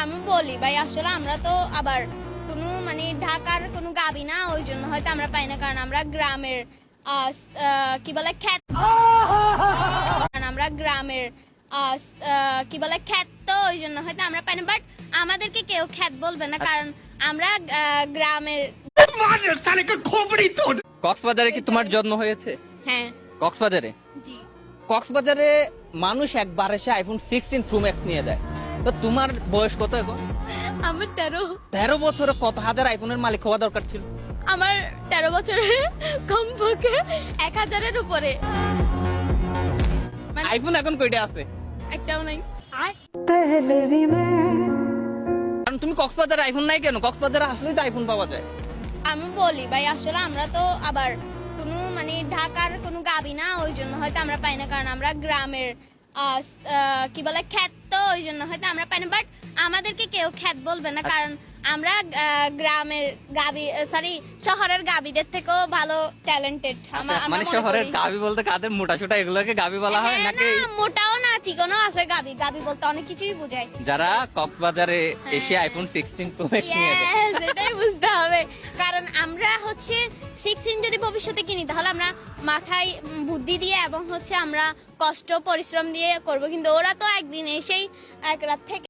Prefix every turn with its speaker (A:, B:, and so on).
A: আমি বলি ভাই আসলে আমরা তো আবার কোনো মানে ঢাকার কোনো গাবি না, ওই জন্য হয়তো আমরা পাই না, কারণ আমরা গ্রামের কি বলে খ্যাত, আমরা গ্রামের কি বলে খ্যাত, তো ওই জন্য হয়তো আমরা পাই না। বাট আমাদেরকে কেউ খ্যাত বলবে না, কারণ আমরা গ্রামের।
B: কক্সবাজারে কি তোমার জন্ম হয়েছে?
A: হ্যাঁ
B: কক্সবাজারে?
A: জি।
B: কক্সবাজারে মানুষ একবার এসে আইফোন 16 প্রো ম্যাক্স নিয়ে যায়। তো তোমার বয়স কত এখন?
A: আমার
B: 13 বছরে কত হাজার আইফোনের মালিক হওয়া দরকার ছিল?
A: আমার 13 বছরে কমপক্ষে 1000-এর উপরে।
B: আইফোন এখন কয়টা আছে?
A: একটাও নাই।
B: কারণ তুমি কক্সবাজারে আইফোন নাই কেন? কক্সবাজারে আসলেই তো আইফোন পাওয়া যায়।
A: আমি বলি ভাই আসলে আমরা তো আবার কোনো মানে ঢাকার কোনো গাবি না, ওই জন্য হয়তো আমরা পাই না, কারণ আমরা গ্রামের কি বলে খ্যাত, তো ওই জন্য হয়তো আমরা পাই না। বাট আমাদেরকে কেউ খ্যাত বলবে না, কারণ আমরা গ্রামের গাবি সরি শহরের গাবিদের থেকেও ভালো ট্যালেন্টেড।
B: মানে শহরের গাবি বলতে কাদের মোটা সোটা এগুলোকে গাবি বলা হয় নাকি?
A: মোটাও না চিকনও আছে গাবি। গাবি বলতে অনেক কিছুই বোঝায়।
B: যারা কক্সবাজারে এসে আইফোন 16 প্রো ম্যাক্স নিয়ে যায়,
A: সেটাই বুঝতে হবে, কারণ আমরা হচ্ছে 16 যদি ভবিষ্যতে কিনি তাহলে আমরা মাথায় বুদ্ধি দিয়ে এবং হচ্ছে আমরা কষ্ট পরিশ্রম দিয়ে করব, কিন্তু ওরা তো একদিন এসেই এক রাত থেকে